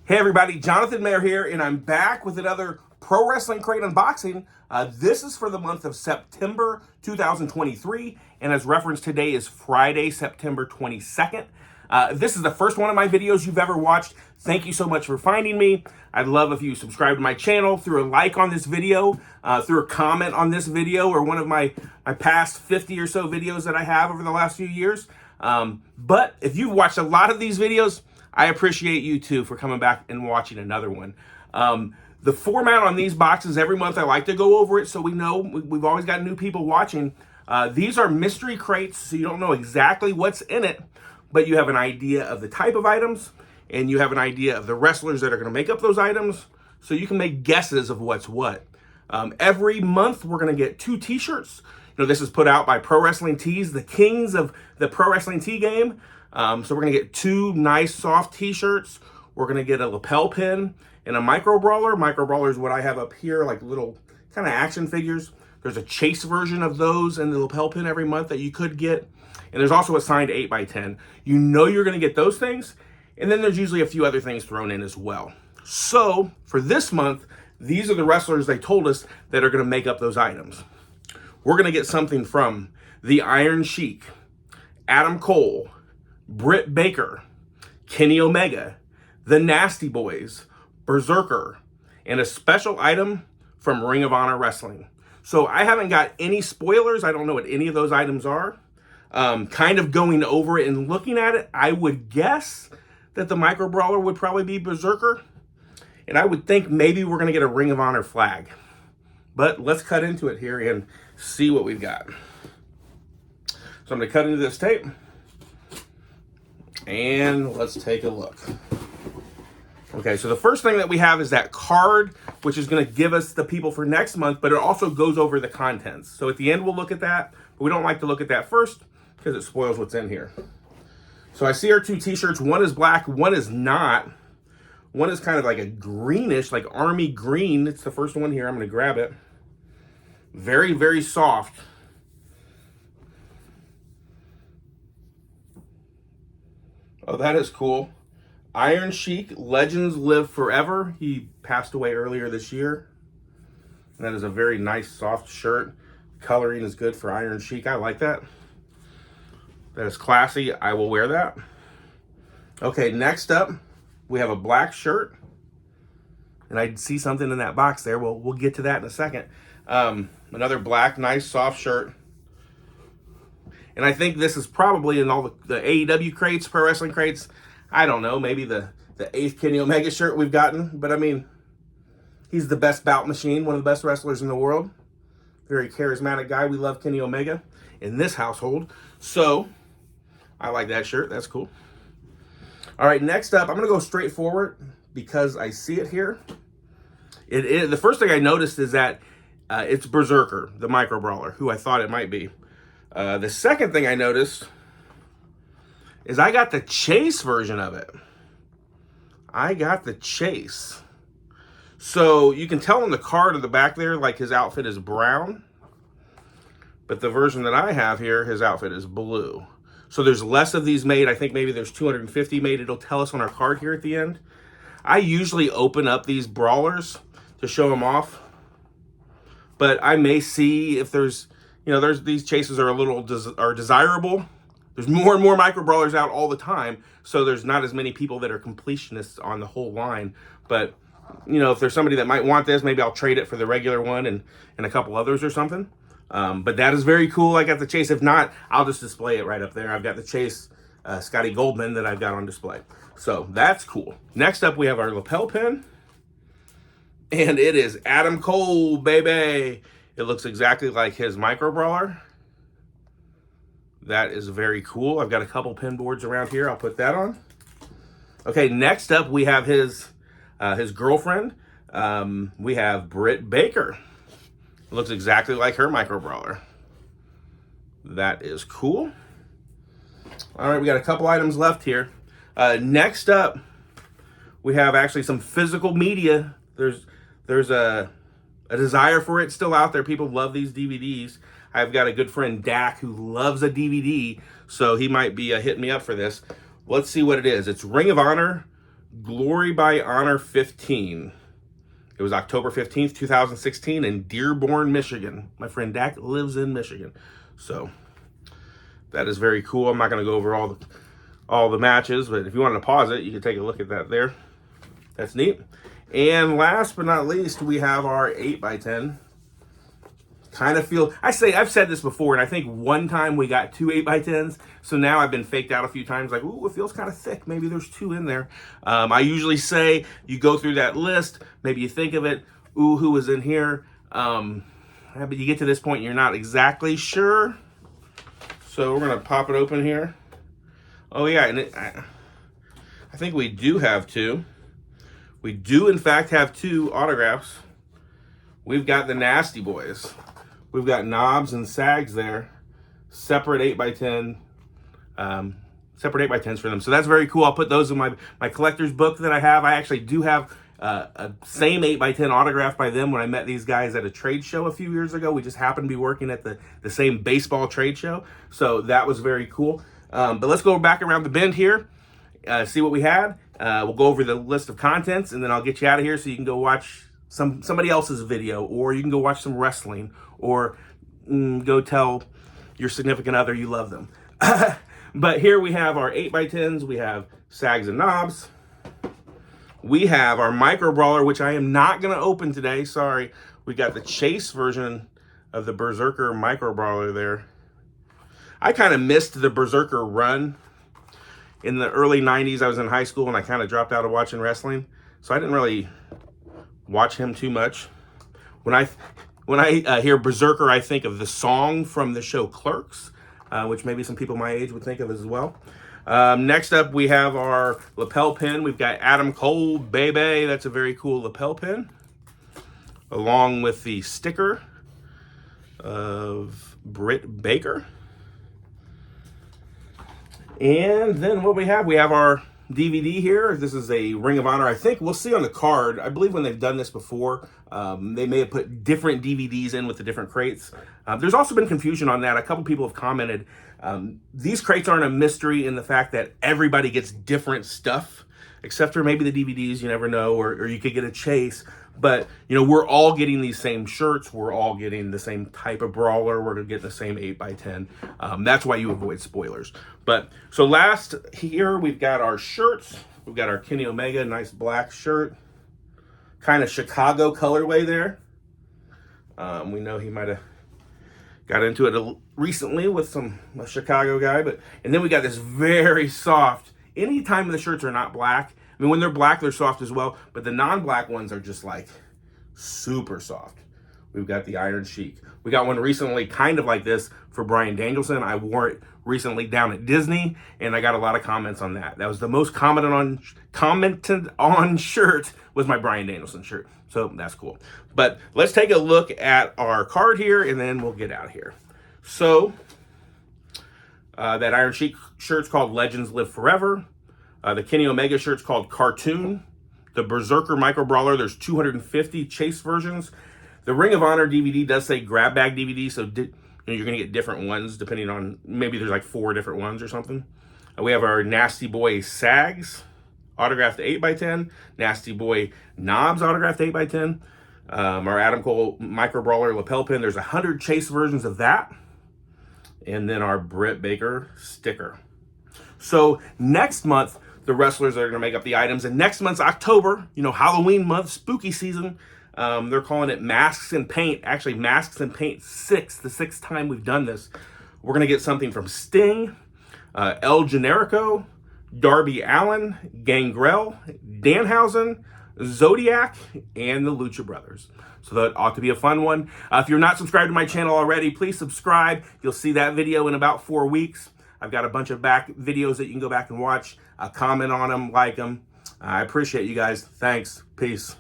Hey everybody, Jonathan Mayer here, and I'm back with another Pro Wrestling Crate unboxing. This is for the month of September 2023, and as referenced, today is Friday, September 22nd. This is the first one of my videos you've ever watched. Thank you so much for finding me. I'd love if you subscribe to my channel, threw a like on this video, threw a comment on this video, or one of my past 50 or so videos that I have over the last few years. But if you've watched a lot of these videos, I appreciate you too for coming back and watching another one. The format on these boxes, every month I like to go over it so we know we've always got new people watching. These are mystery crates, so you don't know exactly what's in it, but you have an idea of the type of items and you have an idea of the wrestlers that are going to make up those items, so you can make guesses of what's what. Every month we're going to get 2 t-shirts. This is put out by Pro Wrestling Tees, the kings of the Pro Wrestling Tee game. So we're going to get 2 nice soft t-shirts. We're going to get a lapel pin and a micro brawler. Micro brawler is what I have up here, like little kind of action figures. There's a chase version of those and the lapel pin every month that you could get. And there's also a signed 8x10. You know you're going to get those things. And then there's usually a few other things thrown in as well. So for this month, these are the wrestlers they told us that are going to make up those items. We're going to get something from the Iron Sheik, Adam Cole, Britt Baker, Kenny Omega, the Nasty Boys, Berserker, and a special item from Ring of Honor Wrestling. So I haven't got any spoilers. I don't know what any of those items are. Kind of going over it and looking at it, I would guess that the micro brawler would probably be Berserker. And I would think maybe we're going to get a Ring of Honor flag. But let's cut into it here and see what we've got. So I'm going to cut into this tape. And let's take a look. Okay, so the first thing that we have is that card, which is going to give us the people for next month, but it also goes over the contents. So at the end, we'll look at that, but we don't like to look at that first because it spoils what's in here. So I see our 2 t-shirts. One is black, one is not. One is kind of like a greenish, like army green. It's the first one here. I'm going to grab it. Very, very soft. Oh, that is cool. Iron Sheik, Legends Live Forever. He passed away earlier this year. And that is a very nice, soft shirt. Coloring is good for Iron Sheik. I like that. That is classy. I will wear that. Okay, next up, we have a black shirt. And I see something in that box there. We'll get to that in a second. Another black, nice, soft shirt. And I think this is probably in all the AEW crates, Pro Wrestling crates. I don't know, maybe the 8th Kenny Omega shirt we've gotten. But I mean, he's the best bout machine, one of the best wrestlers in the world. Very charismatic guy. We love Kenny Omega in this household. So, I like that shirt. That's cool. All right, next up, I'm going to go straight forward because I see it here. The first thing I noticed is that it's Berserker, the micro brawler, who I thought it might be. The second thing I noticed is I got the chase version of it. I got the chase. So you can tell on the card at the back there, like his outfit is brown. But the version that I have here, his outfit is blue. So there's less of these made. I think maybe there's 250 made. It'll tell us on our card here at the end. I usually open up these brawlers to show them off. But I may see if there's, these chases are a little desirable. There's more and more micro brawlers out all the time, so there's not as many people that are completionists on the whole line. But if there's somebody that might want this, maybe I'll trade it for the regular one and a couple others or something. But that is very cool. I got the chase. If not, I'll just display it right up there. I've got the chase Scotty Goldman that I've got on display. So that's cool. Next up, we have our lapel pin. And it is Adam Cole, baby. It looks exactly like his micro brawler. That is very cool. I've got a couple pin boards around here. I'll put that on. Okay, next up we have his girlfriend. We have Britt Baker. It looks exactly like her micro brawler. That is cool. All right, we got a couple items left here. Next up, we have actually some physical media. There's a desire for it still out there. People love these DVDs. I've got a good friend, Dak, who loves a DVD, so he might be hitting me up for this. Let's see what it is. It's Ring of Honor Glory by Honor 15. It was October 15th, 2016 in Dearborn, Michigan. My friend Dak lives in Michigan. So that is very cool. I'm not going to go over all the matches, but if you wanted to pause it, you can take a look at that there. That's neat. And last but not least, we have our 8x10. Kind of feel, I've said this before, and I think one time we got 2 8x10s, so now I've been faked out a few times, like, ooh, it feels kind of thick, maybe there's 2 in there. I usually say, you go through that list, maybe you think of it, ooh, who was in here, but you get to this point, you're not exactly sure, so we're going to pop it open here. Oh yeah, and I think we do have 2. We do, in fact, have 2 autographs. We've got the Nasty Boys. We've got Knobs and Sags there. Separate 8x10. Separate 8x10s for them. So that's very cool. I'll put those in my collector's book that I have. I actually do have a same 8x10 autograph by them when I met these guys at a trade show a few years ago. We just happened to be working at the same baseball trade show. So that was very cool. But let's go back around the bend here. See what we had. We'll go over the list of contents, and then I'll get you out of here so you can go watch somebody else's video, or you can go watch some wrestling, or go tell your significant other you love them. But here we have our 8x10s. We have Sags and Knobs. We have our Micro Brawler, which I am not going to open today. Sorry. We got the Chase version of the Berserker Micro Brawler there. I kind of missed the Berserker run. In the early 90s, I was in high school and I kind of dropped out of watching wrestling. So I didn't really watch him too much. When I hear Berserker, I think of the song from the show Clerks, which maybe some people my age would think of as well. Next up, we have our lapel pin. We've got Adam Cole, baby. That's a very cool lapel pin. Along with the sticker of Britt Baker. And then what we have our DVD here. This is a Ring of Honor. I think we'll see on the card. I believe when they've done this before, they may have put different DVDs in with the different crates. There's also been confusion on that. A couple people have commented. These crates aren't a mystery in the fact that everybody gets different stuff, except for maybe the DVDs, you never know, or you could get a Chase. But, you know, we're all getting these same shirts. We're all getting the same type of brawler. We're getting the same 8x10. That's why you avoid spoilers. But, so last here, we've got our shirts. We've got our Kenny Omega, nice black shirt. Kind of Chicago colorway there. We know he might have got into it recently with a Chicago guy. And then we got this very soft. Anytime the shirts are not black, I mean, when they're black, they're soft as well, but the non-black ones are just like super soft. We've got the Iron Sheik. We got one recently kind of like this for Bryan Danielson. I wore it recently down at Disney, and I got a lot of comments on that. That was the most commented on shirt was my Bryan Danielson shirt. So that's cool. But let's take a look at our card here, and then we'll get out of here. So that Iron Sheik shirt's called Legends Live Forever. The Kenny Omega shirt's called Cartoon. The Berserker Micro Brawler, there's 250 Chase versions. The Ring of Honor DVD does say grab bag DVD, so you're going to get different ones depending on, maybe there's like 4 different ones or something. We have our Nasty Boy Sags, autographed 8x10. Nasty Boy Knobs, autographed 8x10. Our Adam Cole Micro Brawler lapel pin, there's 100 Chase versions of that. And then our Britt Baker sticker. So next month, the wrestlers are going to make up the items. And next month's October, you know, Halloween month, spooky season. They're calling it Masks and Paint. Actually, Masks and Paint 6, the 6th time we've done this. We're going to get something from Sting, El Generico, Darby Allin, Gangrel, Danhausen, Zodiac, and the Lucha Brothers. So that ought to be a fun one. If you're not subscribed to my channel already, please subscribe. You'll see that video in about 4 weeks. I've got a bunch of back videos that you can go back and watch. Comment on them, like them. I appreciate you guys. Thanks. Peace.